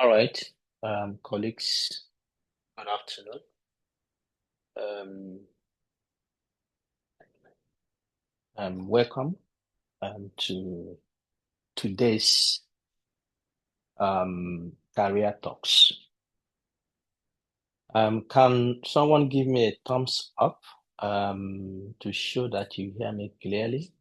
All right, colleagues, good afternoon. Welcome to today's career talks. Can someone give me a thumbs up to show that you hear me clearly?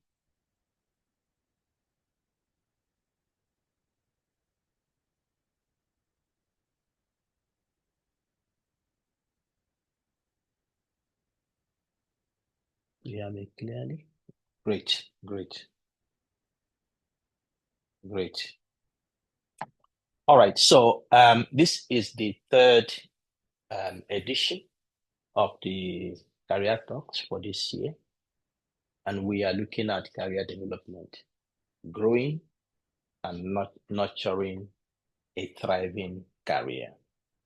You hear me clearly? Great, great, great. All right, so this is the third edition of the career talks for this year, and we are looking at career development, growing and not nurturing a thriving career,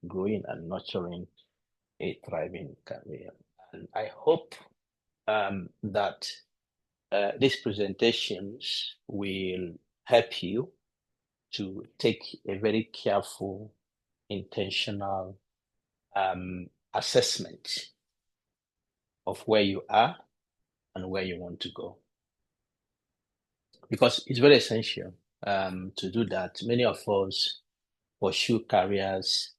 growing and nurturing a thriving career. And I hope that these presentations will help you to take a very careful, intentional assessment of where you are and where you want to go. Because it's very essential to do that. Many of us pursue careers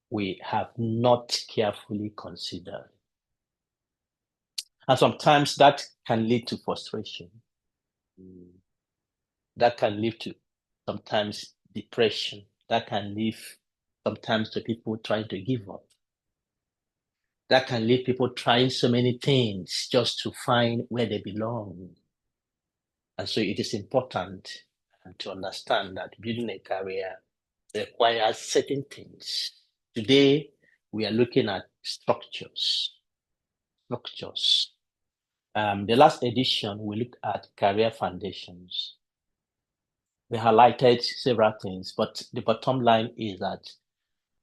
we have not carefully considered. And sometimes that can lead to frustration. That can lead to sometimes depression. That can lead sometimes to people trying to give up. That can lead people trying so many things just to find where they belong. And so it is important to understand that building a career requires certain things. Today, we are looking at structures. The last edition, we looked at career foundations. We highlighted several things, but the bottom line is that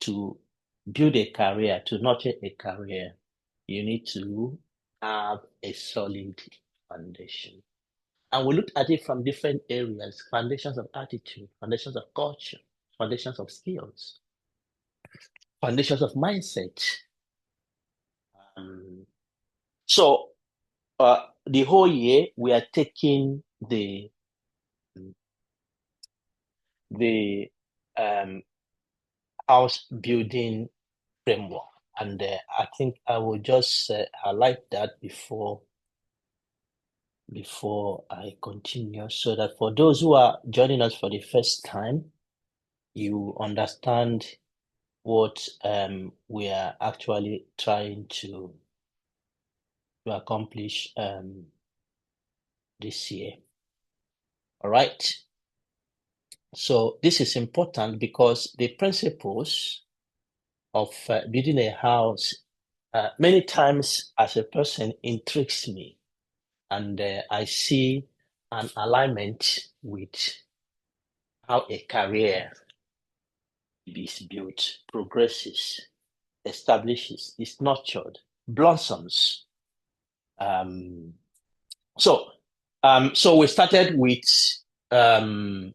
to build a career, to nurture a career, you need to have a solid foundation. And we looked at it from different areas: foundations of attitude, foundations of culture, foundations of skills, foundations of mindset. So the whole year we are taking the house building framework, and I think I will just highlight that before I continue, so that for those who are joining us for the first time, you understand what we are actually trying to accomplish this year. All right. So this is important because the principles of building a house many times as a person intrigues me, and I see an alignment with how a career is built, progresses, establishes, is nurtured, blossoms. So we started with the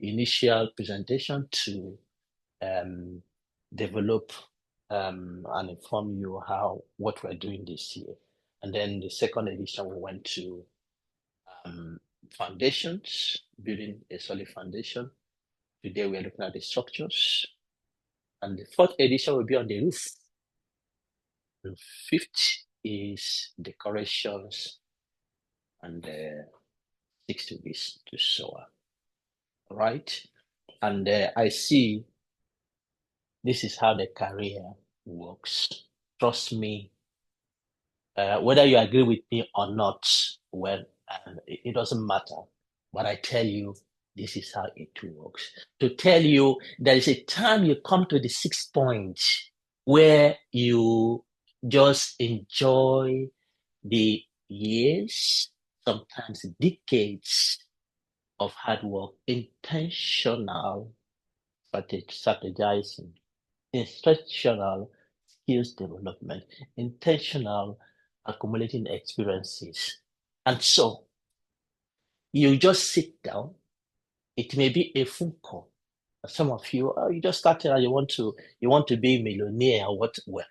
initial presentation to develop and inform you what we're doing this year. And then the second edition, we went to foundations, building a solid foundation. Today we are looking at the structures. And the fourth edition will be on the roof. The fifth is decorations, and the sixth will be to soar. Right? And I see this is how the career works. Trust me, whether you agree with me or not, well, it doesn't matter. But I tell you, this is how it works. To tell you, there is a time you come to the 6th point where you just enjoy the years, sometimes decades of hard work, intentional strategizing, intentional skills development, intentional accumulating experiences. And so you just sit down. It may be a phone call. Some of you, you just started and you want to be a millionaire or what? Well,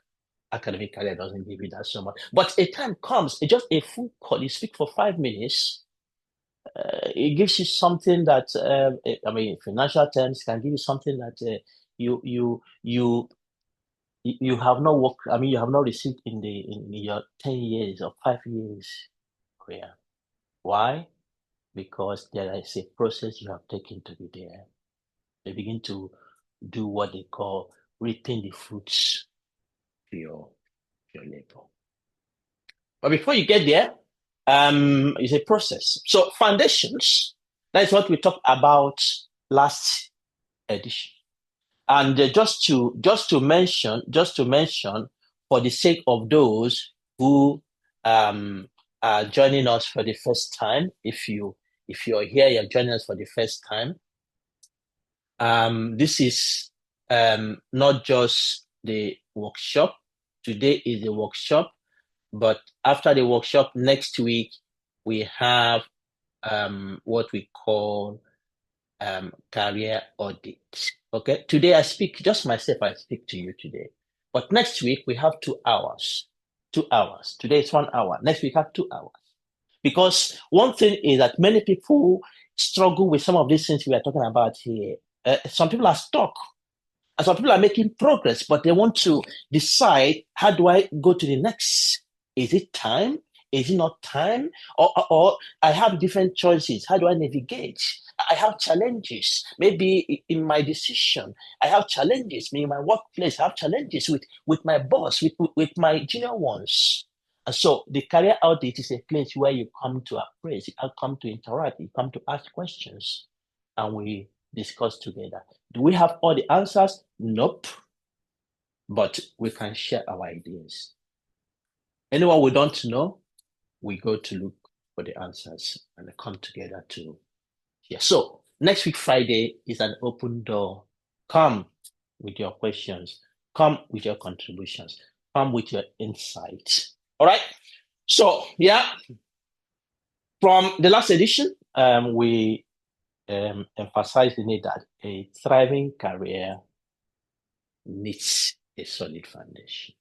academic career doesn't give you that so much. But a time comes, it's just a full call. You speak for 5 minutes. It gives you something that I mean, financial terms can give you something that you you you you have not worked. I mean, you have not received in your 10 years or 5 years career. Why? Because there is a process you have taken to be there. They begin to do what they call reaping the fruits of your labor. But before you get there, it's a process. So foundations, that's what we talked about last edition. And just to mention, for the sake of those who are joining us for the first time, if you're here, you're joining us for the first time. This is not just the workshop. Today is the workshop, but after the workshop next week, we have what we call career audit. Okay, today I speak just myself. I speak to you today, but next week we have 2 hours. 2 hours. Today is 1 hour. Next week have 2 hours. Because one thing is that many people struggle with some of these things we are talking about here. Some people are stuck, and some people are making progress, but they want to decide, how do I go to the next? Is it time? Is it not time? Or I have different choices. How do I navigate? I have challenges. Maybe in my decision, I have challenges. Maybe in my workplace, I have challenges with my boss, with my junior ones. And so the career audit is a place where you come to appraise, you come to interact, you come to ask questions, and we discuss together. Do we have all the answers? Nope. But we can share our ideas. Anyone we don't know, we go to look for the answers and come together to share. So next week, Friday, is an open door. Come with your questions. Come with your contributions. Come with your insights. All right? So, yeah, from the last edition, we emphasized the need that a thriving career needs a solid foundation.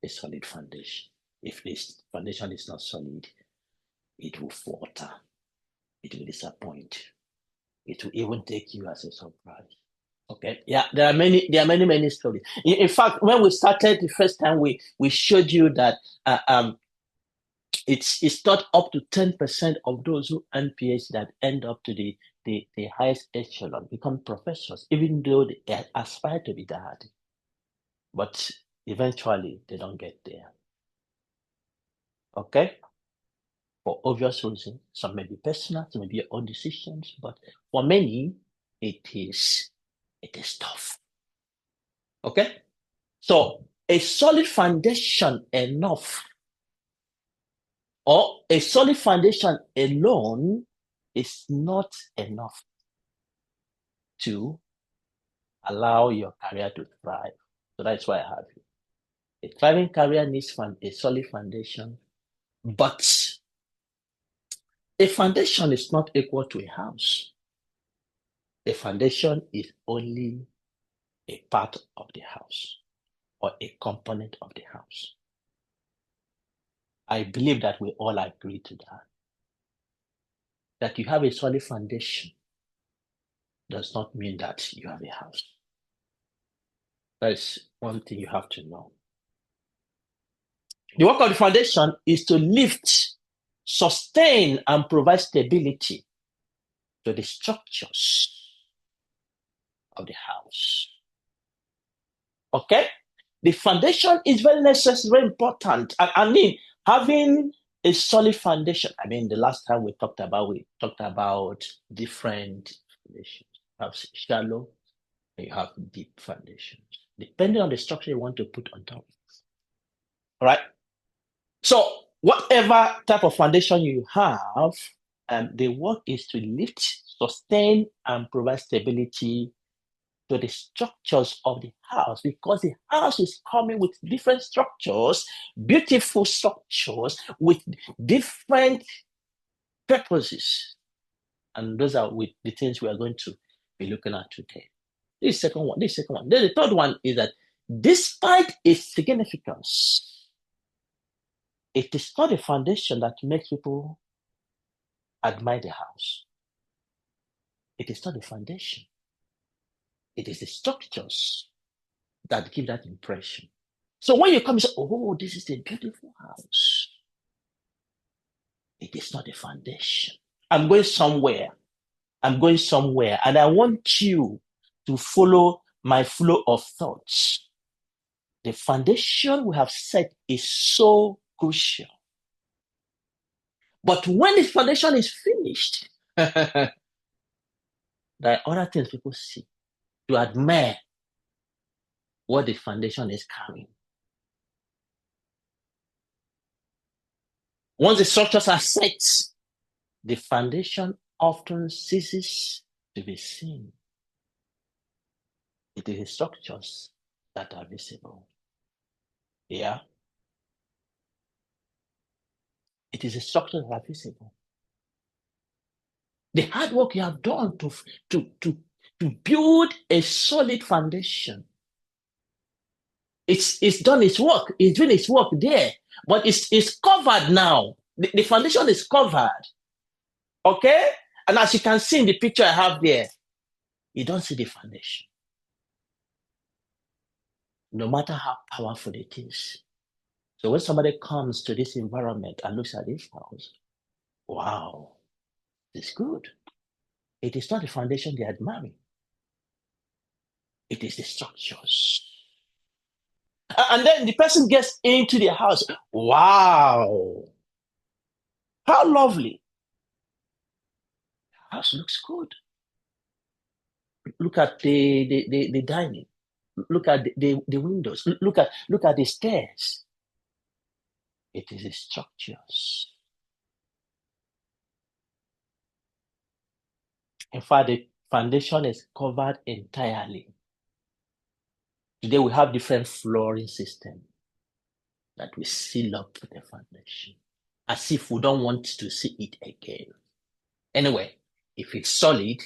A solid foundation. If this foundation is not solid, it will falter. It will disappoint. It will even take you as a surprise. Okay. Yeah, there are many stories. In fact, when we started the first time, we showed you that it's not up to 10% of those who earn PhD that end up to the highest echelon, become professors, even though they aspire to be that. But eventually they don't get there. Okay? For obvious reasons. Some may be personal, some may be your own decisions, but for many, it is tough. Okay? So a solid foundation enough, or a solid foundation alone is not enough to allow your career to thrive. So that's why I have you. A thriving career needs a solid foundation, but a foundation is not equal to a house. A foundation is only a part of the house or a component of the house. I believe that we all agree to that. That you have a solid foundation does not mean that you have a house. That is one thing you have to know. The work of the foundation is to lift, sustain, and provide stability to the structures of the house. Okay? The foundation is very necessary, very important. I mean, having a solid foundation. I mean, the last time we talked about different foundations. You have shallow and you have deep foundations, depending on the structure you want to put on top. All right? So whatever type of foundation you have, the work is to lift, sustain, and provide stability to the structures of the house, because the house is coming with different structures, beautiful structures with different purposes. And those are with the things we are going to we're looking at today. This second one. Then the third one is that despite its significance, it is not a foundation that makes people admire the house. It is not the foundation. It is the structures that give that impression. So when you come and say, oh, this is a beautiful house, it is not a foundation. I'm going somewhere, and I want you to follow my flow of thoughts. The foundation we have set is so crucial. But when the foundation is finished, there are other things people see to admire what the foundation is carrying. Once the structures are set, the foundation often ceases to be seen. It is the structures that are visible. Yeah. It is the structures that are visible. The hard work you have done to build a solid foundation. It's done its work. It's doing its work there, but it's covered now. The foundation is covered. Okay? And as you can see in the picture I have there, you don't see the foundation. No matter how powerful it is. So when somebody comes to this environment and looks at this house, wow, it's good. It is not the foundation they are admiring. It is the structures. And then the person gets into the house. Wow. How lovely. The house looks good. Look at the dining. Look at the windows. Look at the stairs. It is the structures. In fact, the foundation is covered entirely. Today we have different flooring system that we seal up the foundation as if we don't want to see it again. Anyway, if it's solid,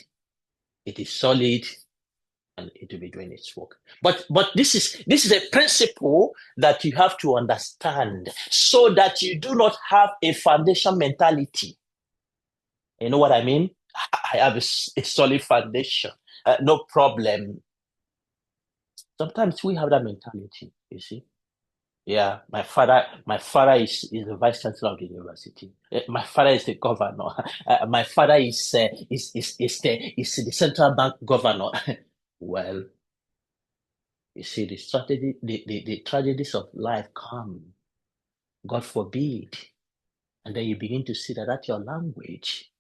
it is solid and it will be doing its work. But this is a principle that you have to understand so that you do not have a foundation mentality. You know what I mean? I have a solid foundation. No problem. Sometimes we have that mentality, you see. Yeah, my father is the vice chancellor of the university. My father is the governor. My father is the central bank governor. Well, you see, the tragedies of life come. God forbid, and then you begin to see that your language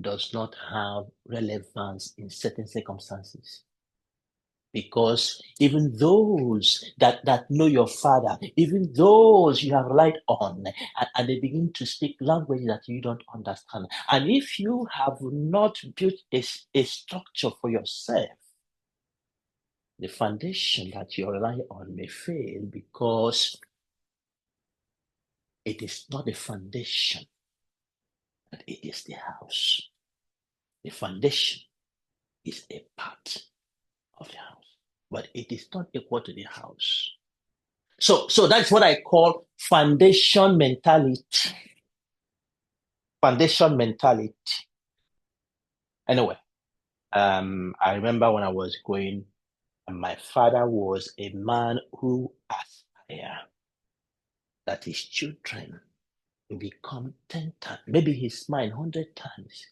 does not have relevance in certain circumstances. Because even those that know your father, even those you have relied on, and they begin to speak language that you don't understand. And if you have not built a structure for yourself, the foundation that you rely on may fail because it is not the foundation, but it is the house. The foundation is a part of the house, but it is not equal to the house. So that's what I call foundation mentality. Foundation mentality. Anyway, I remember when I was going, my father was a man who aspired that his children will become 10 times, maybe his mind 100 times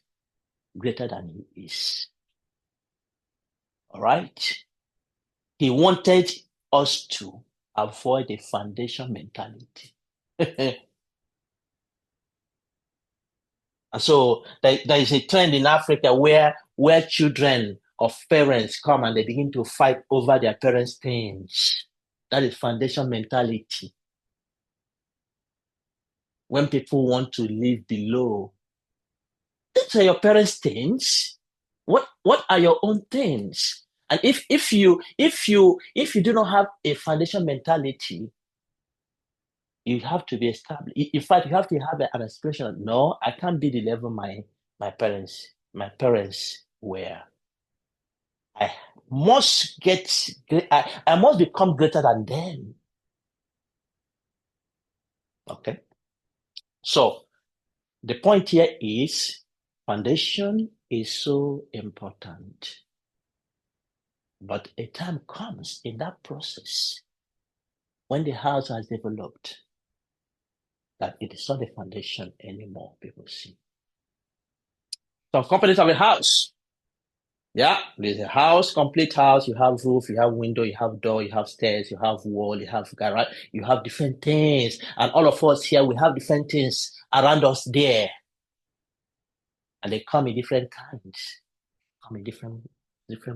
greater than he is. All right? He wanted us to avoid the foundation mentality. And so there is a trend in Africa where children of parents come and they begin to fight over their parents' things. That is foundation mentality. When people want to live below, these are your parents' things. What are your own things? And if you do not have a foundation mentality, you have to be established. In fact, you have to have an aspiration. No, I can't be the level my parents were. I must I must become greater than them. Okay. So the point here is foundation is so important. But a time comes in that process when the house has developed that it is not the foundation anymore, people see. Some companies have a house. Yeah, there's a house, complete house. You have roof, you have window, you have door, you have stairs, you have wall, you have garage, you have different things. And all of us here, we have different things around us there. And they come in different kinds, come in different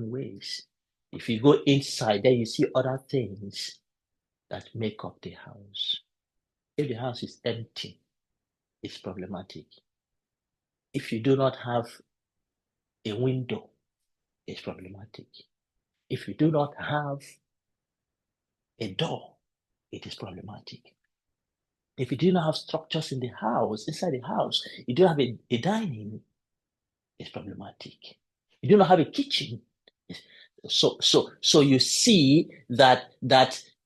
ways. If you go inside, then you see other things that make up the house. If the house is empty, it's problematic. If you do not have a window, it's problematic. If you do not have a door, it is problematic. If you do not have structures in the house, inside the house, you don't have a dining, it's problematic. You do not have a kitchen. So you see that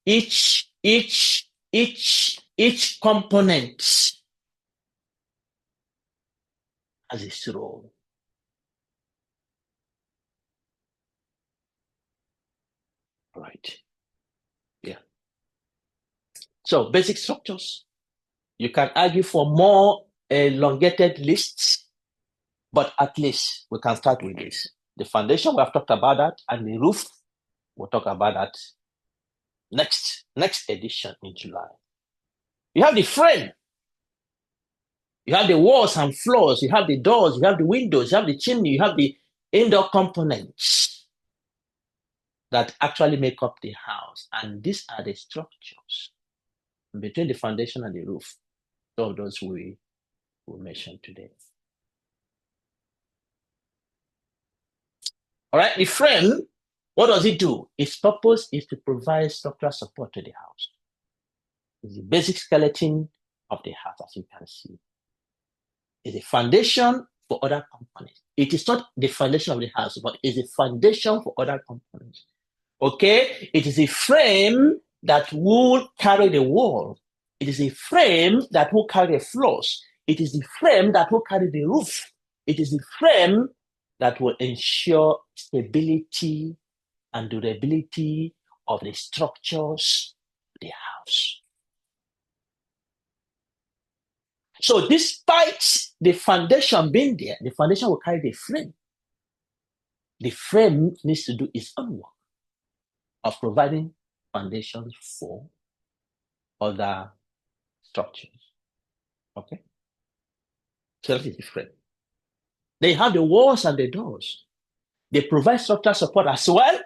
each component has its role. Right. Yeah. So basic structures. You can argue for more elongated lists, but at least we can start with this. The foundation, we have talked about that, and the roof, we'll talk about that next edition in July. You have the frame. You have the walls and floors. You have the doors. You have the windows. You have the chimney. You have the indoor components that actually make up the house. And these are the structures between the foundation and the roof. All of those we mentioned today. All right, the frame, what does it do? Its purpose is to provide structural support to the house. It's the basic skeleton of the house, as you can see. It's a foundation for other components. It is not the foundation of the house, but it's a foundation for other components. Okay? It is a frame that will carry the wall. It is a frame that will carry the floors. It is the frame that will carry the roof. It is the frame that will ensure stability and durability of the structures of the house. So despite the foundation being there, the foundation will carry the frame. The frame needs to do its own work of providing foundations for other structures. Okay? So that is the frame. They have the walls and the doors. They provide structural support as well.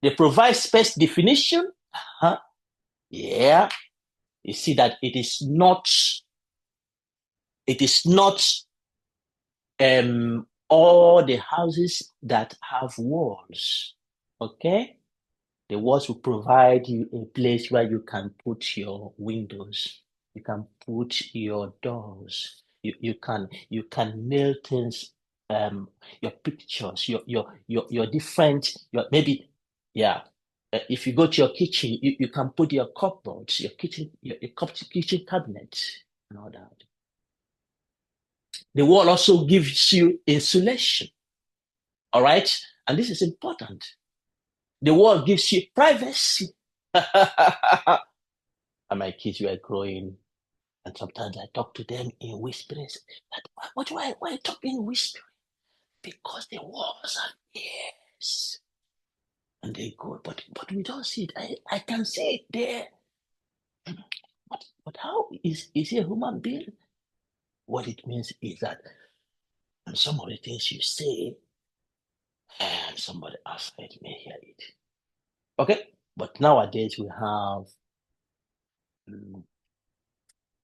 They provide space definition. Yeah. You see that it is not all the houses that have walls. Okay? The walls will provide you a place where you can put your windows. You can put your doors. You can nail things, your pictures, your different, maybe, yeah. If you go to your kitchen, you can put your cupboards, your kitchen cabinet, and all that. The wall also gives you insulation. All right? And this is important. The wall gives you privacy. And my kids were growing, and sometimes I talk to them in whispers. Why talk in whispering? Because the walls are ears. And they go, but we don't see it. I can see it there. But how is he a human being? What it means is that some of the things you say, and somebody outside may hear it. Okay? But nowadays we have,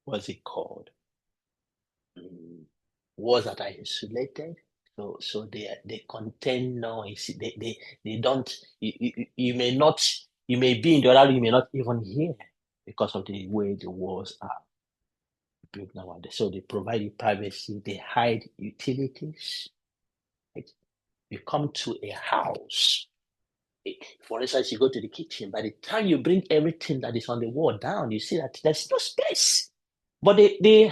what's it called? Walls that are insulated. So they contain noise. They don't, you may be in the other room, you may not even hear because of the way the walls are built nowadays. So they provide you privacy, they hide utilities. Right? You come to a house. For instance, you go to the kitchen. By the time you bring everything that is on the wall down, you see that there's no space. But the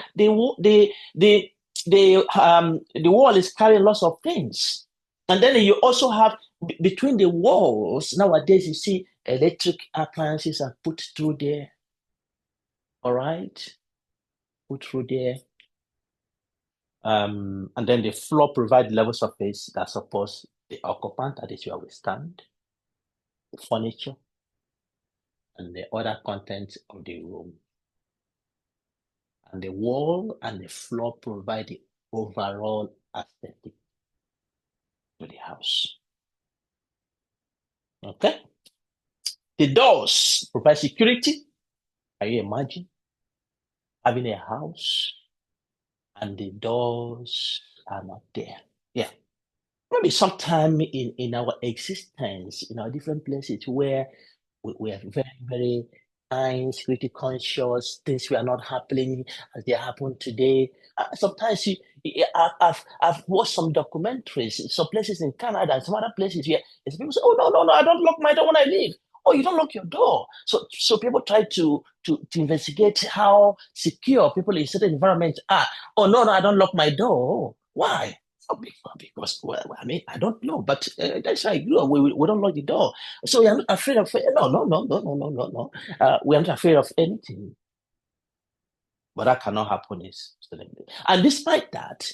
wall is carrying lots of things. And then you also have between the walls, nowadays you see electric appliances are put through there. All right. Put through there. And then the floor provides level surface that supports the occupant, that is where we stand, the furniture, and the other contents of the room. And the wall and the floor provide the overall aesthetic to the house. Okay? The doors provide security. Can you imagine having a house and the doors are not there? Yeah. Maybe sometime in our existence, in our different places where we are very, very time security conscious, things were not happening as they happen today. Sometimes I've watched some documentaries, some places in Canada and some other places where people say, oh, no, I don't lock my door when I leave. Oh, you don't lock your door. So people try to investigate how secure people in certain environments are. Oh, no, I don't lock my door. Why? Oh, because, well, I mean, I don't know, but that's how I grew up. We don't lock the door. So we are not afraid of, no. We are not afraid of anything. But that cannot happen is and despite that,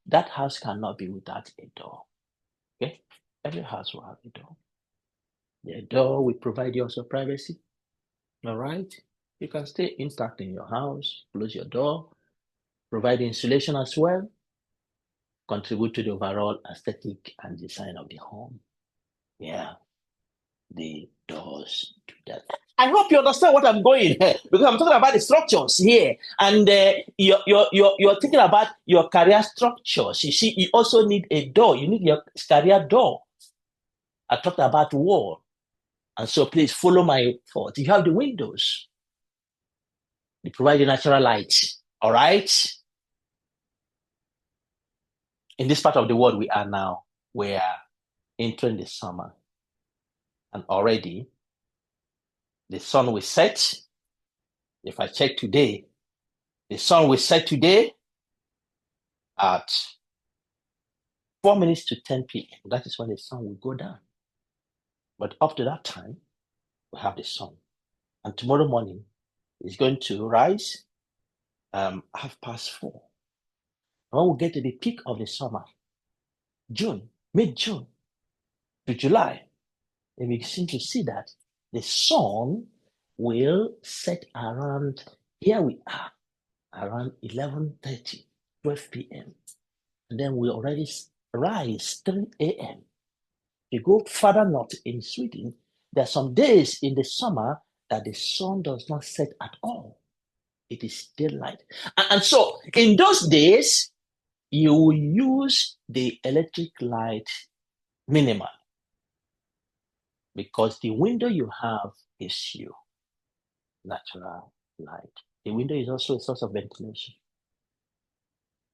that house cannot be without a door. Okay? Every house will have a door. The door will provide you also privacy. All right? You can stay intact in your house, close your door, provide insulation as well, contribute to the overall aesthetic and design of the home. Yeah. The doors do that. I hope you understand what I'm going because I'm talking about the structures here, and you're thinking about your career structures. You see, you also need a door. You need your career door. I talked about wall, and so please follow my thought. You have the windows. They provide the natural light. All right. In this part of the world we are now, we are entering the summer, and already the sun will set. If I check today, the sun will set today at 4 minutes to 10 p.m. That is when the sun will go down. But up to that time, we have the sun. And tomorrow morning, it's going to rise 4:30. When we get to the peak of the summer, June, mid-June to July, and we seem to see that the sun will set around, here we are, around 11:30, 12 p.m. And then we already rise 3 a.m. If you go further north in Sweden, there are some days in the summer that the sun does not set at all. It is daylight. And so in those days, you will use the electric light minimal because the window you have is your natural light. The window is also a source of ventilation.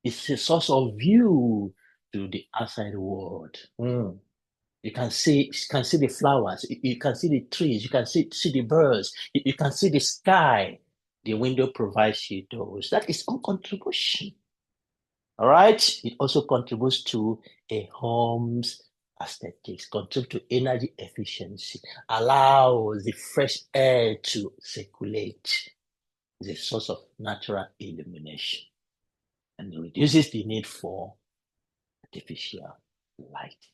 It's a source of view to the outside world. You can see the flowers, you can see the trees, you can see the birds, you can see the sky. The window provides you those. That is all contribution. All right. It also contributes to a home's aesthetics, contributes to energy efficiency, allows the fresh air to circulate. It's a source of natural illumination and reduces the need for artificial light.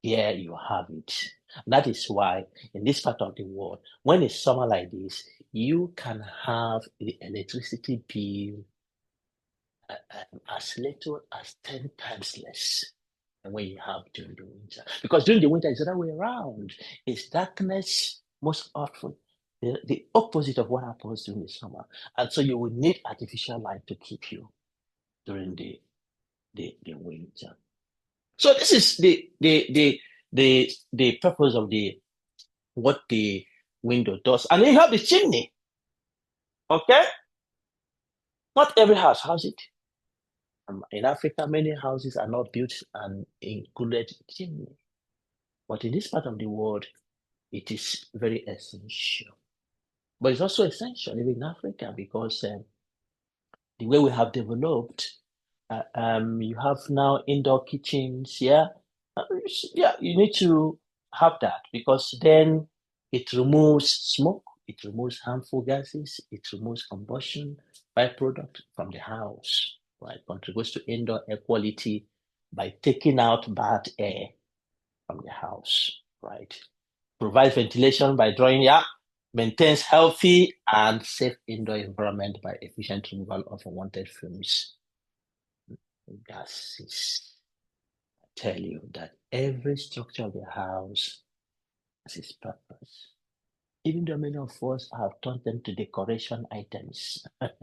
Here you have it. That is why in this part of the world, when it's summer like this, you can have the electricity bill as little as 10 times less than what you have during the winter. Because during the winter, it's the other way around. It's darkness most often, the opposite of what happens during the summer. And so you will need artificial light to keep you during the winter. So this is the purpose of what the window does. And then you have the chimney. Okay? Not every house has it. In Africa, many houses are not built and included chimney. But in this part of the world, it is very essential. But it's also essential even in Africa because the way we have developed, you have now indoor kitchens. Yeah, yeah, you need to have that because then it removes smoke, it removes harmful gases, it removes combustion byproduct from the house. Right, contributes to indoor air quality by taking out bad air from the house. Right, provides ventilation by drawing, yeah, maintains healthy and safe indoor environment by efficient removal of unwanted fumes, gases. I tell you that every structure of the house has its purpose. Even though many of us have turned them to decoration items, but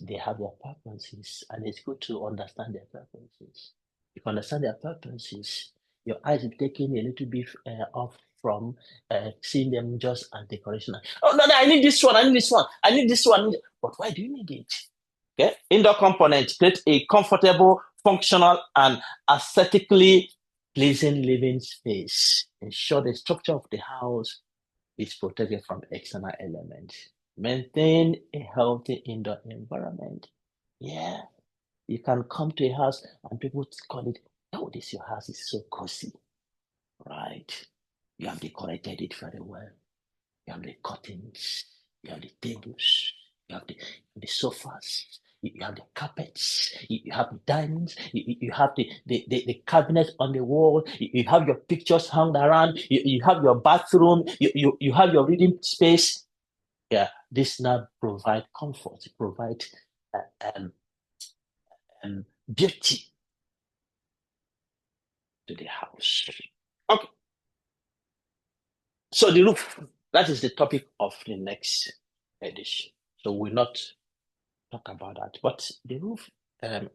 they have their purposes, and it's good to understand their purposes. If you understand their purposes, your eyes will be taken a little bit off from seeing them just as decoration. Oh no, no, I need this one, I need this one, I need this one. But why do you need it? Okay, indoor components create a comfortable, functional, and aesthetically pleasing living space. Ensure the structure of the house is protected from external elements. Maintain a healthy indoor environment. Yeah, you can come to a house and people call it, oh, this your house is so cozy, right? You have decorated it very well. You have the curtains, you have the tables, you have the sofas, you have the carpets, you have the diamonds, you have the cabinets on the wall, you have your pictures hung around, you have your bathroom, you have your reading space. Yeah, this now provide comfort, provide uh, um, beauty to the house. Okay, so the roof, that is the topic of the next edition. So we'll not talk about that. But the roof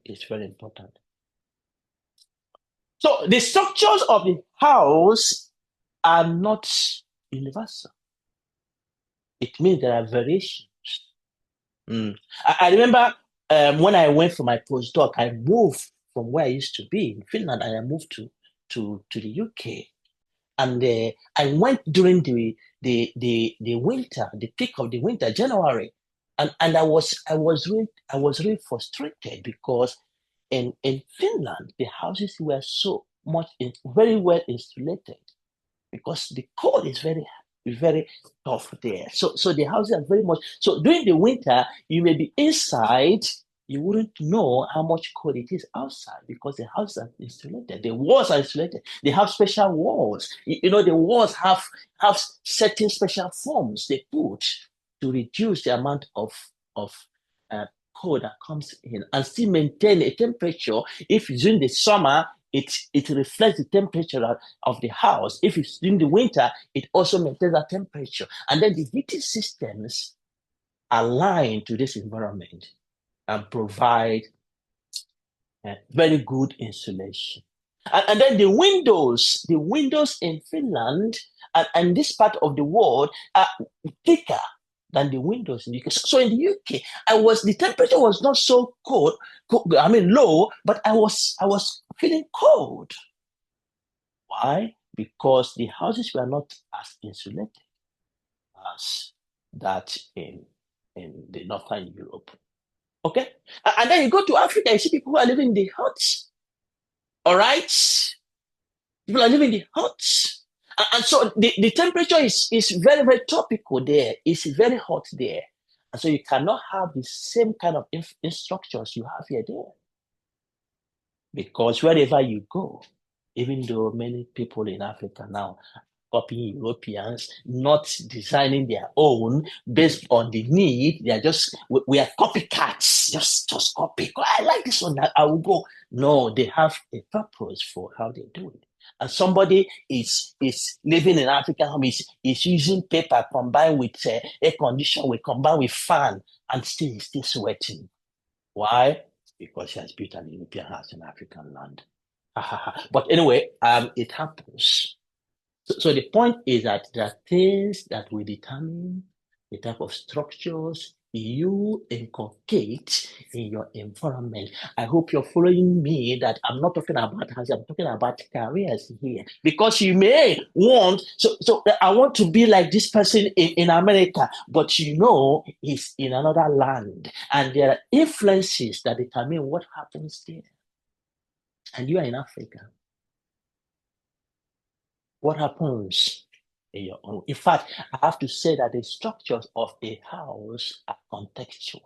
is very important. So the structures of the house are not universal. It means there are variations. I remember when I went for my postdoc, I moved from where I used to be in Finland and I moved to the UK. And I went during the winter, the peak of the winter, January, and I was really frustrated because in Finland the houses were so much very well insulated because the cold is very tough there. So the houses are very much so during the winter you may be inside, you wouldn't know how much cold it is outside because the houses are insulated. The walls are insulated. They have special walls. The walls have certain special forms they put to reduce the amount of uh, cold that comes in and still maintain a temperature. If it's in the summer, it reflects the temperature of the house. If it's in the winter, it also maintains that temperature. And then the heating systems align to this environment and provide very good insulation. And then the windows in Finland and this part of the world are thicker than the windows in the UK. So in the UK, the temperature was not so cold, low, but I was feeling cold. Why? Because the houses were not as insulated as that in the Northern Europe. Okay? And then you go to Africa, you see people who are living in the huts. All right? People are living in the huts. And so the temperature is very, very tropical there. It's very hot there. And so you cannot have the same kind of instructions you have here there. Because wherever you go, even though many people in Africa now copying Europeans, not designing their own based on the need. They are we are copycats. Just copy. I like this one. I will go. No, they have a purpose for how they do it. And somebody is living in Africa home is using paper combined with air conditioner, combined with fan, and still sweating. Why? Because he has built an European house in African land. But anyway, it happens. So the point is that there are things that will determine the type of structures you inculcate in your environment. I hope you're following me that I'm not talking about housing, I'm talking about careers here. Because you may want, so I want to be like this person in America, but he's in another land. And there are influences that determine what happens there. And you are in Africa. What happens in your own? In fact, I have to say that the structures of a house are contextual.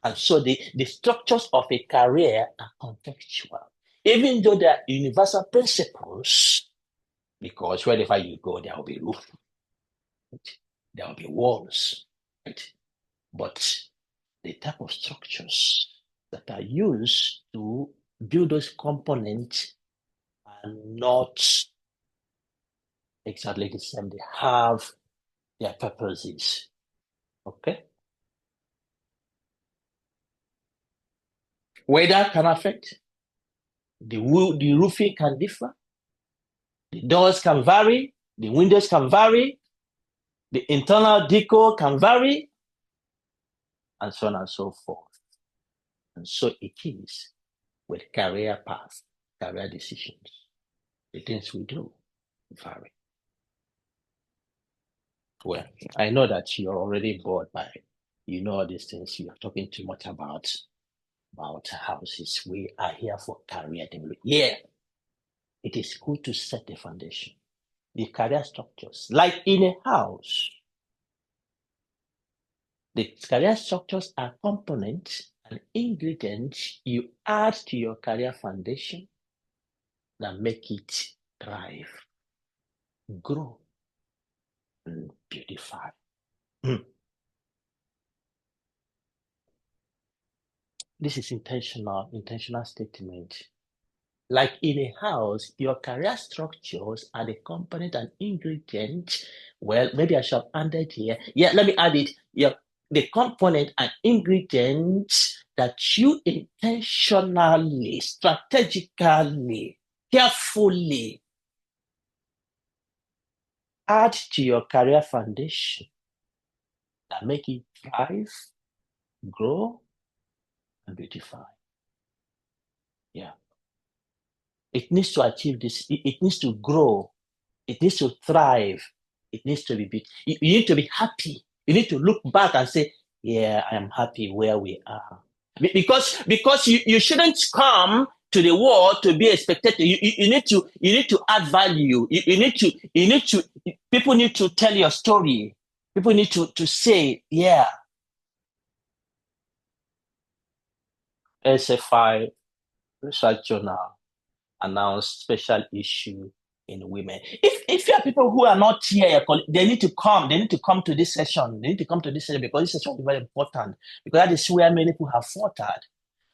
And so the structures of a career are contextual. Even though there are universal principles, because wherever you go, there will be roof, right? There will be walls, right? But the type of structures that are used to build those components are not exactly the same. They have their purposes. Okay? Weather can affect. The roofing can differ. The doors can vary. The windows can vary. The internal decor can vary. And so on and so forth. And so it is with career path, career decisions. The things we do vary. Well, I know that you're already bored by, all these things. You're talking too much about houses. We are here for career development. Yeah, it is good to set the foundation. The career structures, like in a house, the career structures are components and ingredients you add to your career foundation that make it thrive, grow, and beautify. This is intentional statement. Like in a house, your career structures are the component and ingredient. Well, maybe I should have added here. Yeah, let me add it. Yeah, the component and ingredients that you intentionally, strategically, carefully add to your career foundation that make it thrive, grow, and beautify. Yeah. It needs to achieve this. It needs to grow. It needs to thrive. It needs to be big. You need to be happy. You need to look back and say, yeah, I am happy where we are. Because you shouldn't come to the world to be a spectator. You need to add value. People need to tell your story. People need to say, yeah, SFI Research Journal announced special issue in women. If you have people who are not here, they need to come. They need to come to this session. They need to come to this session because this session is very important. Because that is where many people have faltered.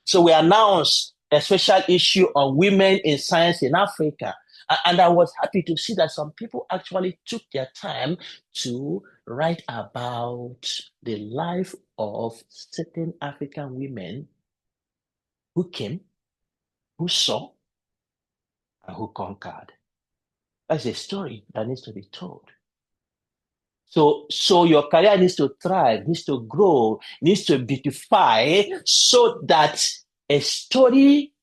So we announced a special issue on women in science in Africa. And I was happy to see that some people actually took their time to write about the life of certain African women who came, who saw, and who conquered. That's a story that needs to be told. So your career needs to thrive, needs to grow, needs to beautify so that a story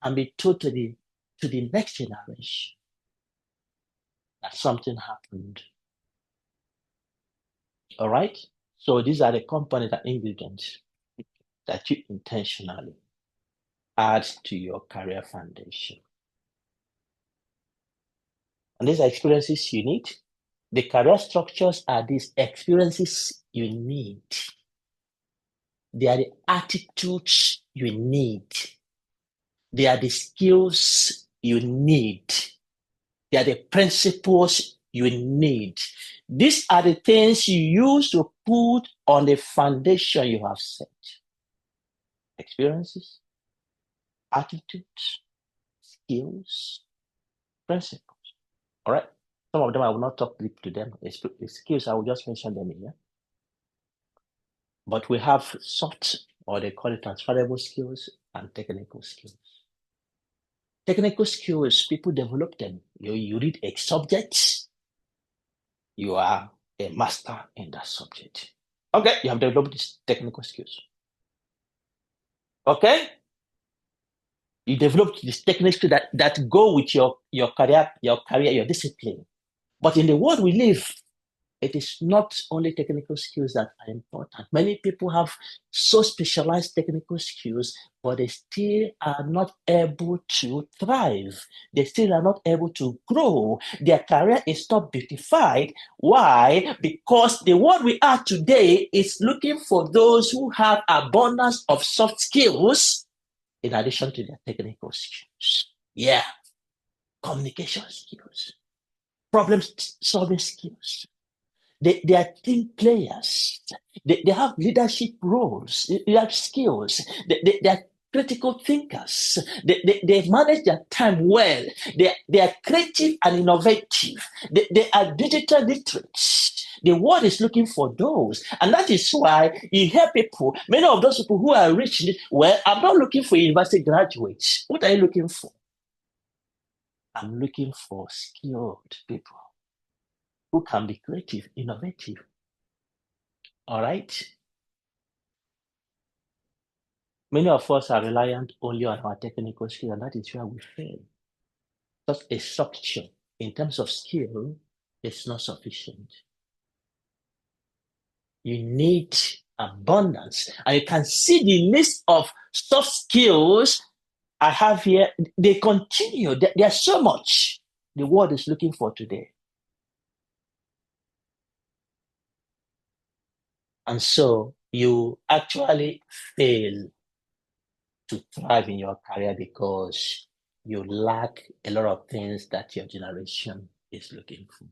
can be told to the next generation that something happened. All right? So these are the components and ingredients that you intentionally add to your career foundation. And these are experiences you need. The career structures are these experiences you need. They are the attitudes you need. They are the skills you need. They are the principles you need. These are the things you use to put on the foundation you have set. Experiences, attitudes, skills, principles. All right? Some of them I will not talk deep to them. The skills, I will just mention them here. But we have soft, or they call it transferable skills, and technical skills. Technical skills, people develop them. You read a subject, you are a master in that subject. Okay, you have developed these technical skills. Okay, you developed these technical skills that go with your career, your discipline. But in the world we live, it is not only technical skills that are important. Many people have so specialized technical skills, but they still are not able to thrive. They still are not able to grow. Their career is not beautified. Why? Because the world we are today is looking for those who have abundance of soft skills in addition to their technical skills. Yeah, communication skills, problem solving skills. They are team players. They have leadership roles, they have skills. They are critical thinkers. They manage their time well. They are creative and innovative. They are digital literates. The world is looking for those. And that is why you hear people, many of those people who are rich, well, I'm not looking for university graduates. What are you looking for? I'm looking for skilled people who can be creative, innovative. All right. Many of us are reliant only on our technical skill, and that is where we fail. Just a structure in terms of skill is not sufficient. You need abundance. And you can see the list of soft skills I have here. They continue. There's so much the world is looking for today. And so you actually fail to thrive in your career because you lack a lot of things that your generation is looking for.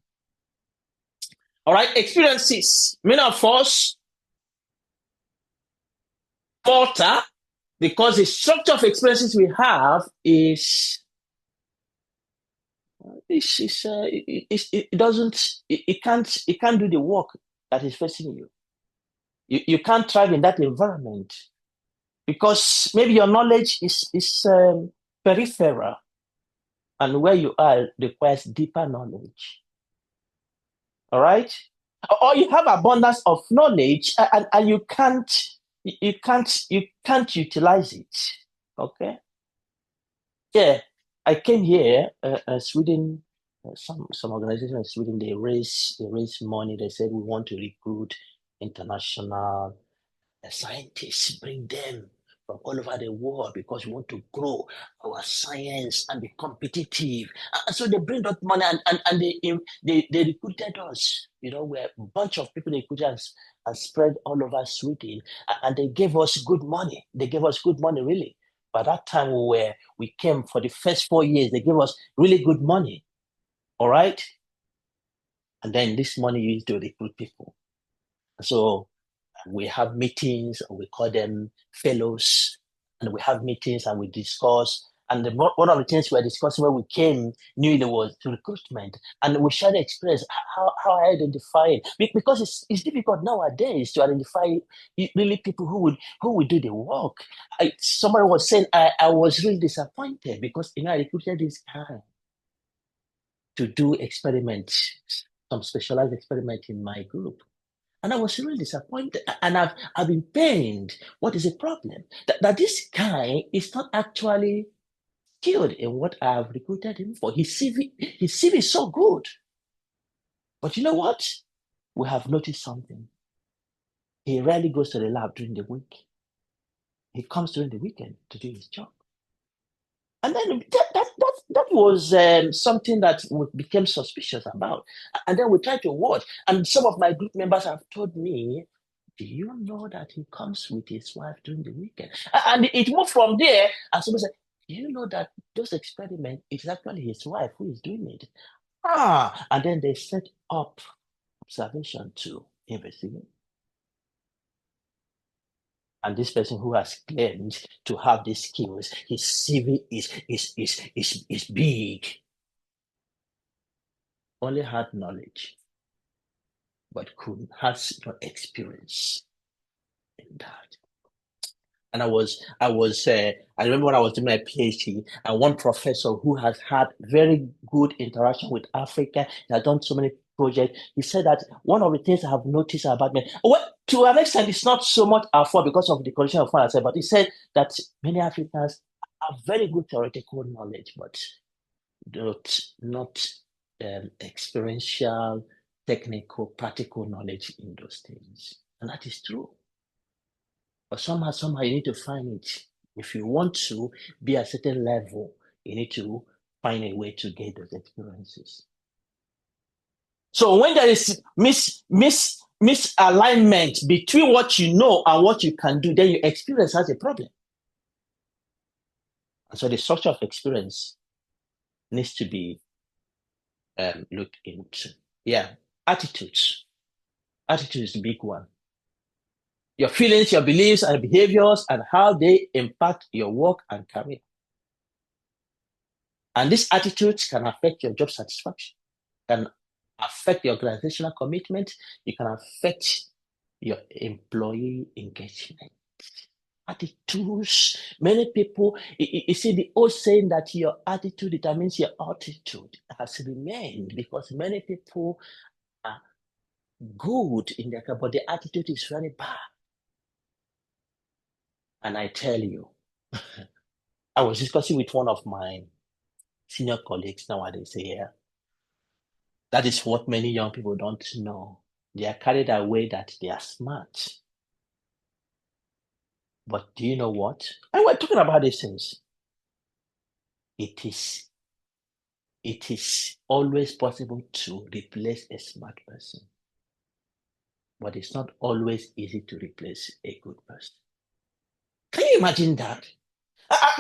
All right, experiences. Many of us falter because the structure of experiences we have it doesn't it can't do the work that is facing you. You can't thrive in that environment because maybe your knowledge is peripheral, and where you are requires deeper knowledge. All right, or you have abundance of knowledge and you can't utilize it. Okay, yeah, I came here, Sweden. Some organization in Sweden, they raise money. They said we want to recruit international scientists, bring them from all over the world because we want to grow our science and be competitive. And so they bring that money and they recruited us. We're a bunch of people they recruited and spread all over Sweden. And they gave us good money. They gave us good money, really. By that time we came for the first 4 years, they gave us really good money. All right. And then this money used to recruit people. So we have meetings, and we call them fellows, and we have meetings and we discuss. And one of the things we were discussing when we came new there was to recruitment, and we share the experience how I identify it because it's difficult nowadays to identify really people who would do the work. Somebody was saying I was really disappointed because I recruited this guy to do experiments, some specialized experiment in my group. And I was really disappointed. And I've been pained. What is the problem? That this guy is not actually skilled in what I've recruited him for. His CV is so good. But you know what? We have noticed something. He rarely goes to the lab during the week. He comes during the weekend to do his job. And then that was something that we became suspicious about. And then we tried to watch. And some of my group members have told me, do you know that he comes with his wife during the weekend? And it moved from there. And someone said, do you know that those experiments, it's actually his wife who is doing it? And then they set up observation to investigate. And this person who has claimed to have these skills, his CV is big. Only had knowledge, but has no experience in that. And I remember when I was doing my PhD, and one professor who has had very good interaction with Africa, he has done so many project, he said that one of the things I have noticed about men, well, to an extent, it's not so much our fault because of the condition of finance, but he said that many Africans have very good theoretical knowledge, but not experiential, technical, practical knowledge in those things. And that is true. But somehow you need to find it. If you want to be at a certain level, you need to find a way to get those experiences. So when there is misalignment between what you know and what you can do, then your experience has a problem. And so the structure of experience needs to be looked into. Yeah, attitudes. Attitude is the big one. Your feelings, your beliefs, and behaviors, and how they impact your work and career. And these attitudes can affect your job satisfaction, can affect your organizational commitment, it can affect your employee engagement. Attitudes. Many people, you see, the old saying that your attitude determines your altitude has remained because many people are good in their career, but the attitude is very bad. And I tell you, I was discussing with one of my senior colleagues nowadays here. That is what many young people don't know. They are carried away that they are smart. But do you know what? And we're talking about these things. It is always possible to replace a smart person. But it's not always easy to replace a good person. Can you imagine that?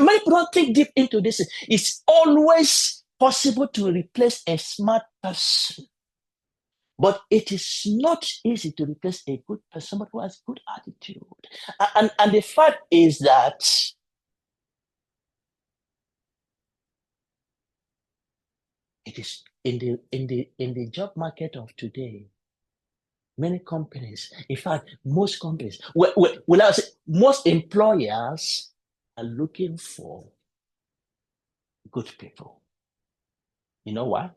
Many people don't think deep into this. It's always possible to replace a smart person. But it is not easy to replace a good person, but who has good attitude. And the fact is that it is in the job market of today, many companies, in fact, most companies, will I say, most employers are looking for good people. You know why?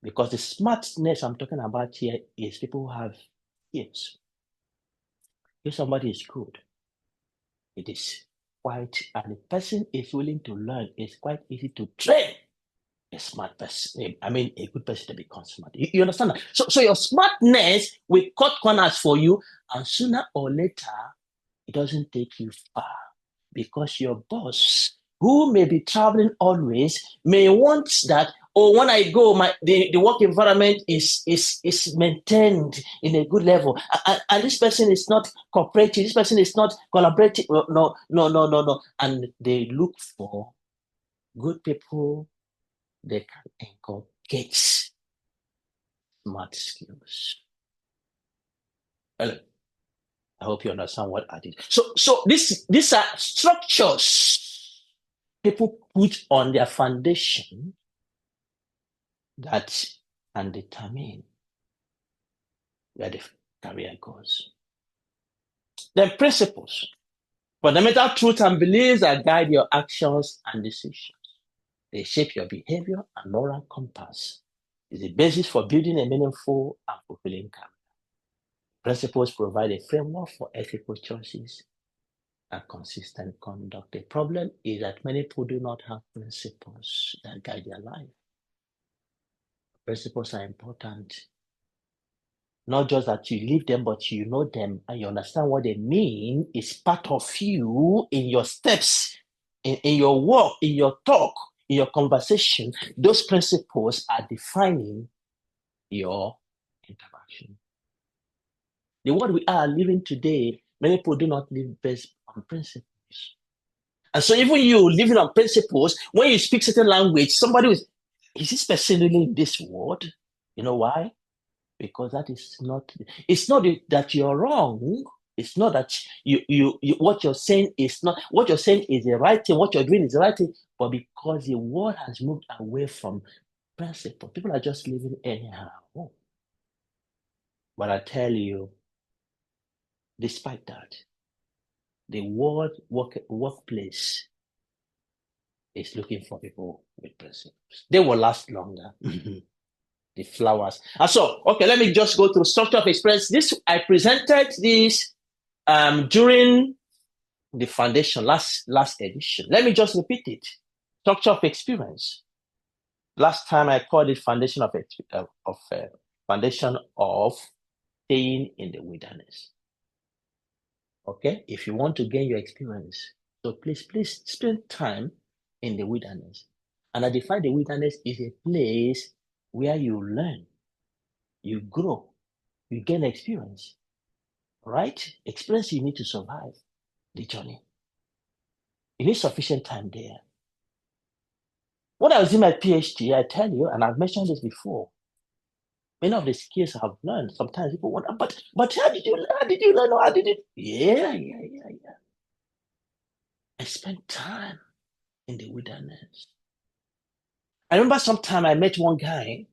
Because the smartness I'm talking about here is people who have skills. If somebody is good, it is quite, and the person is willing to learn, it's quite easy to train a smart person. I mean, a good person to become smart. You understand that? So your smartness will cut corners for you, and sooner or later, it doesn't take you far because your boss, who may be traveling always, may want that. Or when I go, the work environment is maintained in a good level, and this person is not cooperative. This person is not collaborative. No. And they look for good people they can inculcate smart skills. Hello. I hope you understand what I did. So these are structures people put on their foundation that can determine where the career goes. Then principles, fundamental truths and beliefs that guide your actions and decisions. They shape your behavior and moral compass. It's the basis for building a meaningful and fulfilling career. Principles provide a framework for ethical choices and consistent conduct. The problem is that many people do not have principles that guide their life. Principles are important. Not just that you live them, but you know them and you understand what they mean. It's part of you in your steps, in your work, in your talk, in your conversation. Those principles are defining your interaction. The world we are living today, many people do not live based on principles. And so even you living on principles, when you speak certain language, somebody is this person really in this world? You know why? Because that is not, it's not that you're wrong. It's not that you what you're saying is not, what you're saying is the right thing, what you're doing is the right thing, but because the world has moved away from principle, people are just living anyhow. But I tell you, despite that, the world workplace is looking for people with principles. They will last longer. the flowers. And so, okay, let me just go through structure of experience. I presented this during the foundation last edition. Let me just repeat it. Structure of experience. Last time I called it foundation of staying in the wilderness. Okay, if you want to gain your experience, so please spend time in the wilderness. And I define the wilderness is a place where you learn, you grow, you gain experience. Right? Experience you need to survive the journey. You need sufficient time there. When I was in my PhD, I tell you, and I've mentioned this before, many of the skills I've learned, sometimes people wonder, but how did you learn? How did you learn? How did it? Yeah. I spent time in the wilderness. I remember sometime I met one guy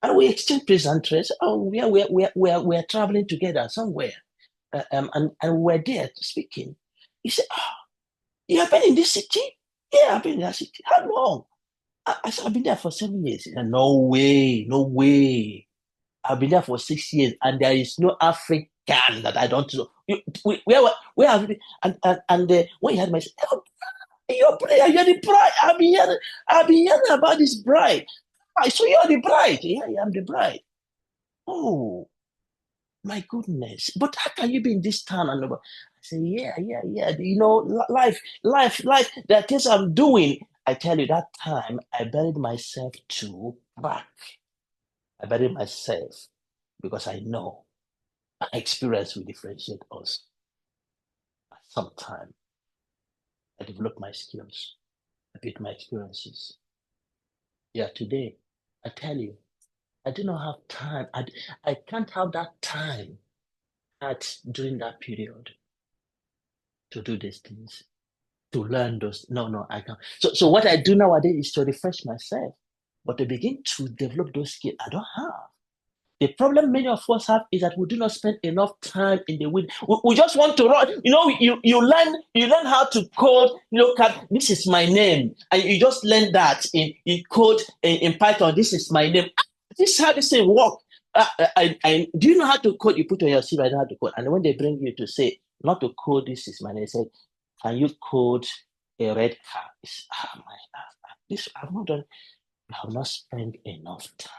and we exchanged pleasantries. Oh, we're traveling together somewhere. And we're there speaking. He said, oh, you have been in this city? Yeah, I've been in that city. How long? I said, I've been there for 7 years. He said, no way. I've been there for 6 years, and there is no African that I don't know. Where have you been? And when he had my, oh, you're the bride. I've been hearing about this bride. I saw you're the bride. Yeah, I'm the bride. Oh, my goodness. But how can you be in this town? And I say, yeah. You know, life. There are things I'm doing. I tell you, that time I buried myself to back. I buried myself because I know my experience will differentiate us. At some time, I developed my skills. I built my experiences. Yeah, today, I tell you, I do not have time. I can't have that time during that period to do these things, to learn those. No, I can't. So what I do nowadays is to refresh myself, but to begin to develop those skills I don't have. The problem many of us have is that we do not spend enough time in the wind. We just want to run. You know, you learn how to code. Look at this is my name, and you just learn that in code in Python. This is my name. This is how this thing work. Do you know how to code? You put on your CV, I know how to code. And when they bring you to say not to code, this is my name. They say, can you code a red car? This I've not done. I have not spent enough time.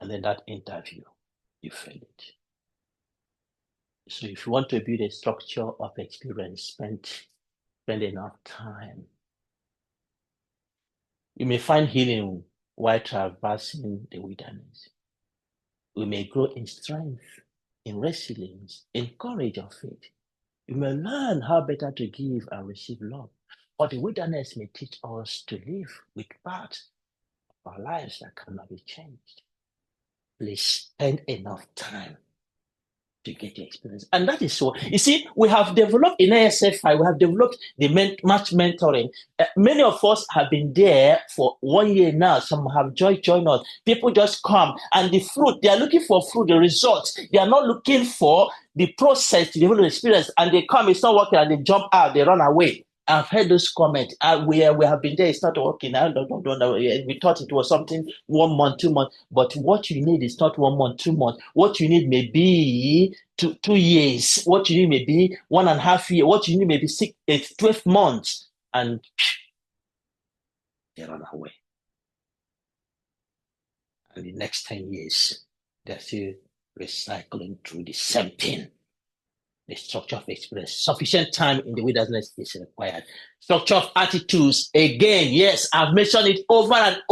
And then that interview, you fail it. So if you want to build a structure of experience, spend enough time. You may find healing while traversing the wilderness. We may grow in strength, in resilience, in courage of faith. You may learn how better to give and receive love. But the wilderness may teach us to live with parts of our lives that cannot be changed. Please spend enough time to get your experience. And that is so. You see, we have developed in ASFI, we have developed the match mentoring. Many of us have been there for 1 year now. Some have joined us. People just come and the fruit, they are looking for fruit, the results. They are not looking for the process to develop experience. And they come, it's not working, and they jump out, they run away. I've heard those comments. We have been there, it's not working. I don't know. We thought it was something 1 month, 2 months. But what you need is not 1 month, 2 months. What you need may be 2 years. What you need may be 1.5 years. What you need may be 12 months. And they run away. And the next 10 years, they're still recycling through the same thing. The structure of experience. Sufficient time in the wilderness is required. Structure of attitudes. Again, yes, I've mentioned it over and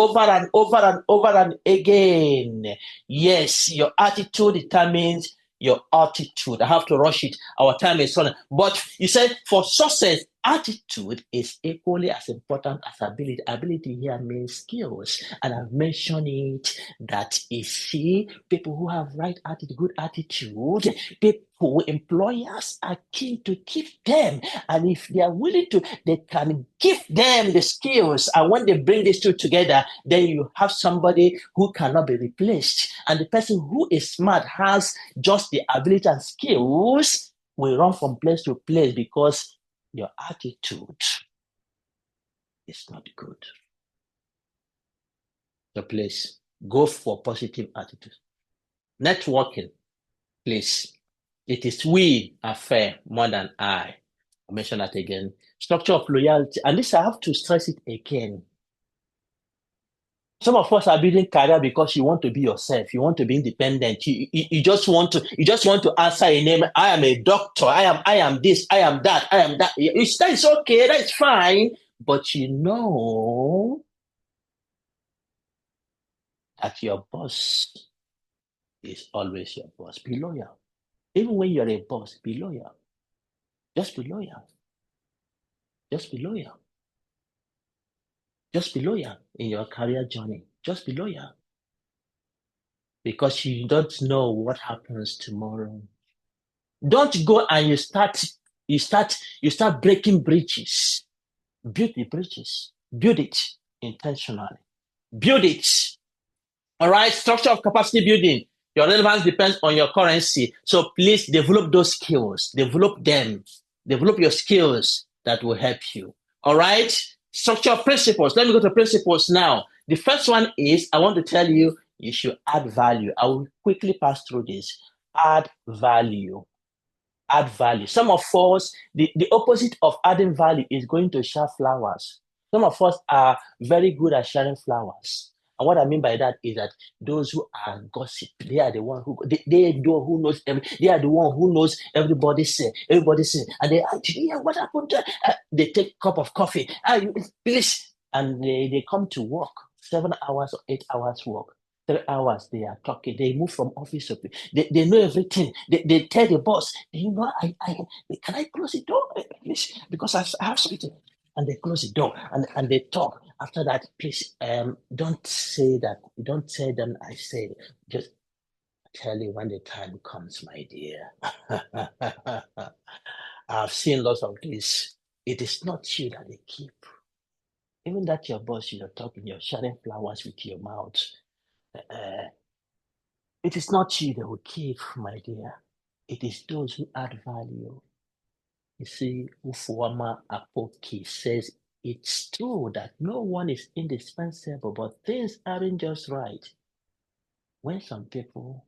over again. Yes, your attitude determines your altitude. I have to rush it. Our time is running. But you said for success, attitude is equally as important as ability. Ability here means skills. And I've mentioned it that people who have right attitude, good attitude, people, employers are keen to keep them. And if they are willing to, they can give them the skills. And when they bring these two together, then you have somebody who cannot be replaced. And the person who is smart has just the ability and skills will run from place to place because your attitude is not good. So please go for positive attitude. Networking, please. It is we affair more than I. I'll mention that again. Structure of loyalty. And this, I have to stress it again. Some of us are building career because you want to be yourself. You want to be independent. You just want to answer a name. I am a doctor. I am this. I am that. I am that. That is okay. That's fine. But you know that your boss is always your boss. Be loyal. Even when you're a boss, be loyal. Just be loyal. Just be loyal. Just be loyal in your career journey. Just be loyal. Because you don't know what happens tomorrow. Don't go and you start breaking bridges. Build the bridges. Build it intentionally. Build it. All right. Structure of capacity building. Your relevance depends on your currency. So please develop those skills. Develop them. Develop your skills that will help you. All right. Structure of principles. Let me go to principles now. The first one is, I want to tell you, you should add value. I will quickly pass through this. Add value. Add value. Some of us, the opposite of adding value is going to share flowers. Some of us are very good at sharing flowers. And what I mean by that is that those who are gossip, they are the one who who knows they are the one who knows everybody say, and they actually, yeah, what happened? They take a cup of coffee, please, and they come to work 7 hours or 8 hours work. 3 hours they are talking. They move from office to they know everything. They tell the boss, you know, can I close the door, please, because I have something. And they close the door and they talk. After that, please, don't say that. Don't tell them I said. Just tell you when the time comes, my dear. I've seen lots of this. It is not you that they keep. Even that your boss, you're talking, you're sharing flowers with your mouth. It is not you that will keep, my dear. It is those who add value. You see, Ufuama Apoki says it's true that no one is indispensable, but things aren't just right when some people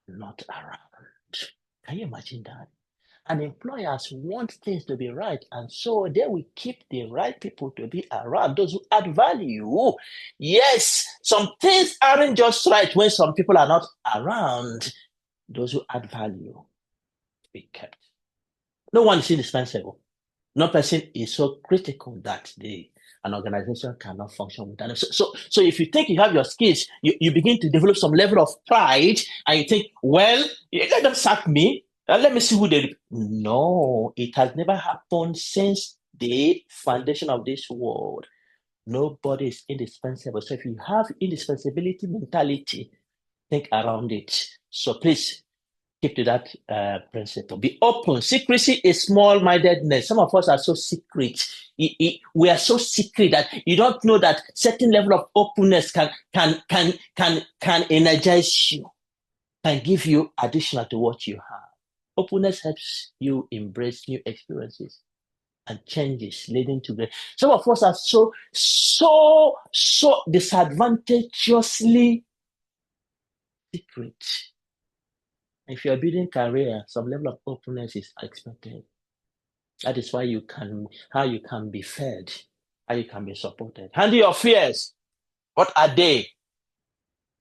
are not around. Can you imagine that? And employers want things to be right, and so they will keep the right people to be around, those who add value. Yes, some things aren't just right when some people are not around. Those who add value be kept. No one is indispensable. No person is so critical that an organization cannot function without them. So if you think you have your skills, you begin to develop some level of pride, and you think, well, let them sack me. Let me see who they. No, it has never happened since the foundation of this world. Nobody is indispensable. So if you have indispensability mentality, think around it. So please keep to that principle. Be open. Secrecy is small-mindedness. Some of us are so secret. We are so secret that you don't know that certain level of openness can energize you, can give you additional to what you have. Openness helps you embrace new experiences and changes leading to great. Some of us are so disadvantageously secret. If you're building career, some level of openness is expected. That is why how you can be fed, how you can be supported. Handle your fears. What are they?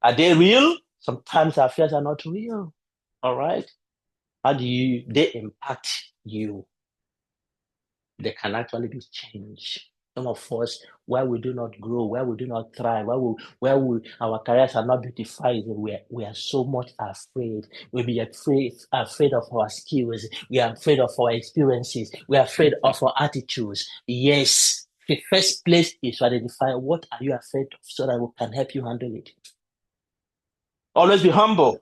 Are they real? Sometimes our fears are not real. All right. How do they impact you? They can actually be changed. Some of us, where we do not grow, where we do not thrive, where our careers are not beautified, we are so much afraid. We be afraid of our skills. We are afraid of our experiences. We are afraid of our attitudes. Yes, the first place is to identify what are you afraid of, so that we can help you handle it. Always be humble.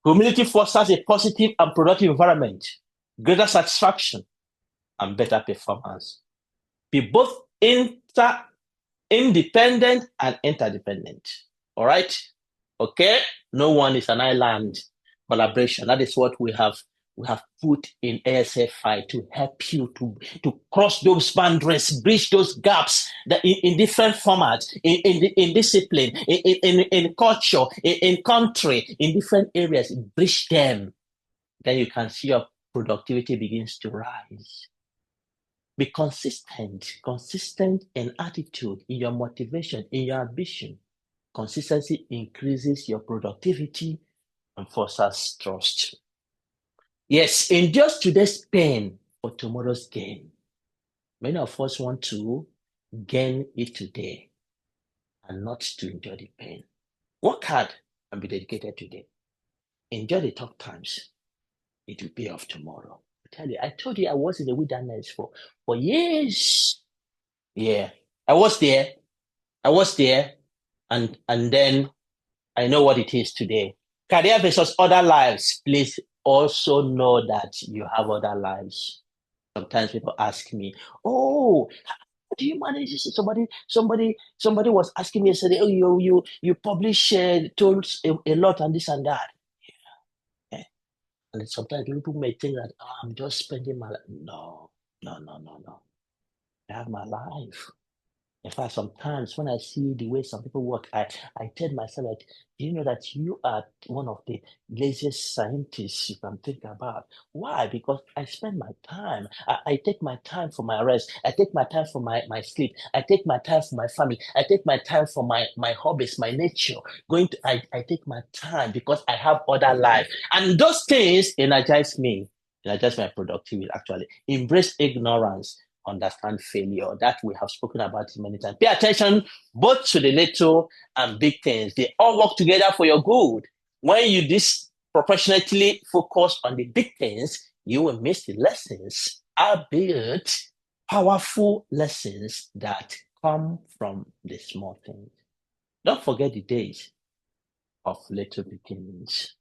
Humility fosters a positive and productive environment, greater satisfaction, and better performance. Be both independent and interdependent. All right? Okay? No one is an island. Collaboration. That is what we have we have put in ASFI to help you to cross those boundaries, bridge those gaps that in different formats, in discipline, in culture, in country, in different areas, bridge them. Then you can see your productivity begins to rise. Be consistent in attitude, in your motivation, in your ambition. Consistency increases your productivity and fosters trust. Yes, endure today's pain for tomorrow's gain. Many of us want to gain it today and not to endure the pain. Work hard and be dedicated today. Enjoy the tough times. It will pay off tomorrow. I told you I was in the wilderness for years. Yeah, I was there. And then I know what it is today. Career versus other lives. Please also know that you have other lives. Sometimes people ask me, "Oh, how do you manage this?" Somebody was asking me yesterday, "Oh, you publish told a lot and this and that." Yeah. And sometimes people may think that, "Oh, I'm just spending my life." No, no, no, no, no. I have my life. In fact, sometimes when I see the way some people work, I tell myself that, do you know that you are one of the laziest scientists you can think about? Why? Because I spend my time. I take my time for my rest. I take my time for my sleep. I take my time for my family. I take my time for my hobbies, my nature. I take my time because I have other life. And those things energize me, energize my productivity actually. Embrace ignorance, understand failure. That we have spoken about many times. Pay attention both to the little and big things. They all work together for your good. When you disproportionately focus on the big things, you will miss the lessons, albeit powerful lessons that come from the small things. Don't forget the days of little beginnings.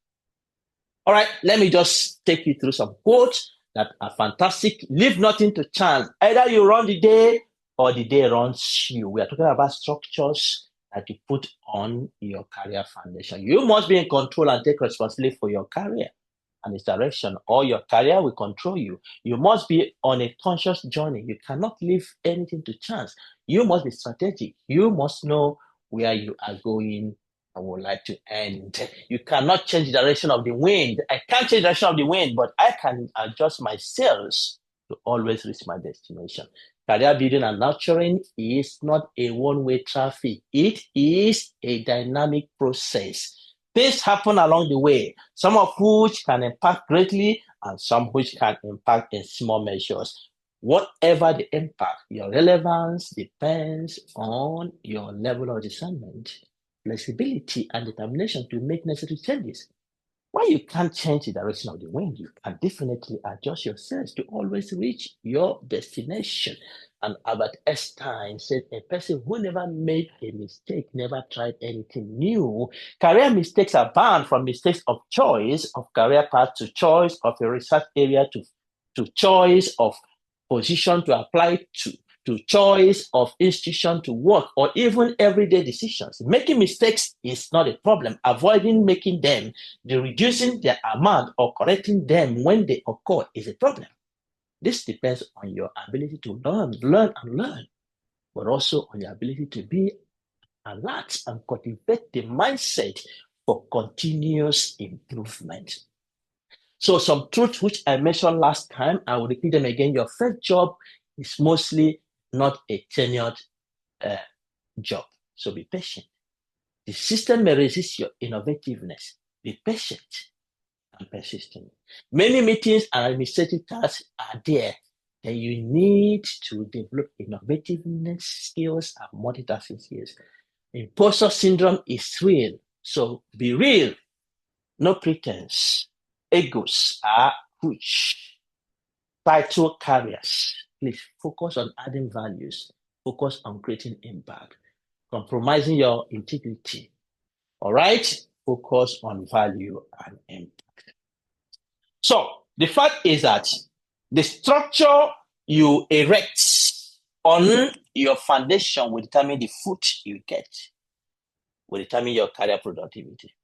All right, let me just take you through some quotes that are fantastic. Leave nothing to chance. Either you run the day or the day runs you. We are talking about structures that you put on your career foundation. You must be in control and take responsibility for your career and its direction, or your career will control you. You must be on a conscious journey. You cannot leave anything to chance. You must be strategic. You must know where you are going and would like to end. You cannot change the direction of the wind. I can't change the direction of the wind, but I can adjust my sails to always reach my destination. Career building and nurturing is not a one-way traffic. It is a dynamic process. Things happen along the way, some of which can impact greatly and some which can impact in small measures. Whatever the impact, your relevance depends on your level of discernment, flexibility, and determination to make necessary changes. While you can't change the direction of the wind, you can definitely adjust yourselves to always reach your destination. And Albert Einstein said, a person who never made a mistake never tried anything new. Career mistakes are bound, from mistakes of choice of career path to choice of a research area to choice of position to apply to choice of institution to work, or even everyday decisions. Making mistakes is not a problem. Avoiding making them, reducing their amount, or correcting them when they occur is a problem. This depends on your ability to learn, but also on your ability to be alert and cultivate the mindset for continuous improvement. So some truths which I mentioned last time, I will repeat them again. Your first job is mostly not a tenured job. So be patient. The system may resist your innovativeness. Be patient and persistent. Many meetings and administrative tasks are there, and you need to develop innovativeness skills and multitasking skills. Imposter syndrome is real, so be real. No pretense. Egos are huge. Title carriers. Please focus on adding values. Focus on creating impact. Compromising your integrity. All right? Focus on value and impact. So the fact is that the structure you erect on your foundation will determine the foot you get, will determine your career productivity.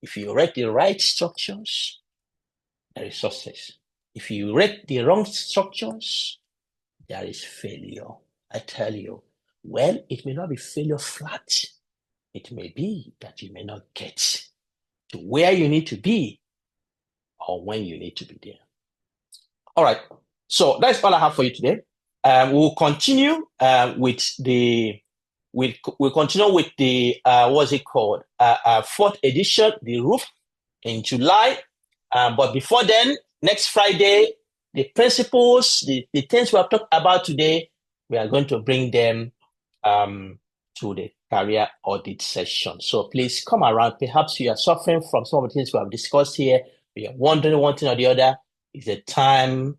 If you erect the right structures, there is success. If you rate the wrong structures, there is failure. I tell you, well, it may not be failure flat. It may be that you may not get to where you need to be or when you need to be there. All right. So that's all I have for you today. We'll continue with the we'll continue with the what's it called? Fourth edition, the roof in July. But before then, next Friday, the principles, the things we have talked about today, we are going to bring them to the career audit session. So please come around. Perhaps you are suffering from some of the things we have discussed here. You are wondering one thing or the other. It's a time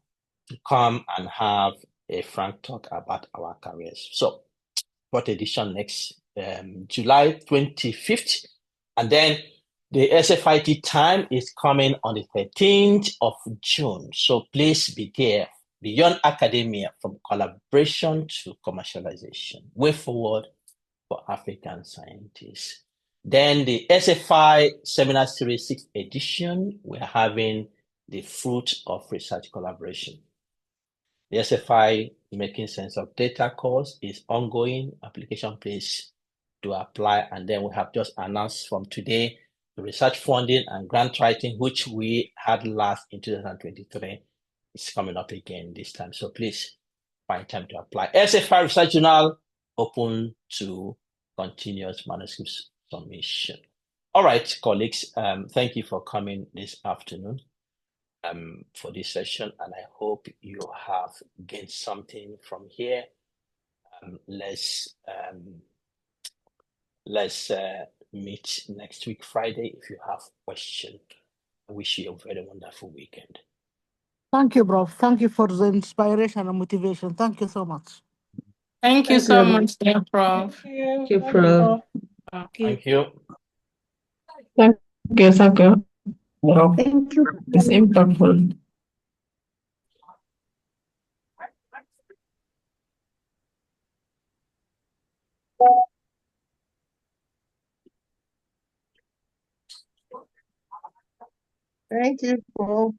to come and have a frank talk about our careers. So, fourth edition next July 25th. And then the SFIT time is coming on the 13th of June. So please be there. Beyond academia, from collaboration to commercialization. Way forward for African scientists. Then the SFI Seminar Series 6th edition, we're having the fruit of research collaboration. The SFI Making Sense of Data course is ongoing. Application please to apply. And then we have just announced from today the research funding and grant writing, which we had last in 2023, is coming up again this time. So please find time to apply. SFI Research Journal open to continuous manuscript submission. All right, colleagues, thank you for coming this afternoon for this session, and I hope you have gained something from here. Let's meet next week, Friday, if you have questions. I wish you a very wonderful weekend. Thank you, Prof. Thank you for the inspiration and motivation. Thank you so much. Thank you so much, dear Prof. Thank you, Prof. Thank you. Thank you. Thank you. Wow. Thank you. It's impactful. Thank you, Prof.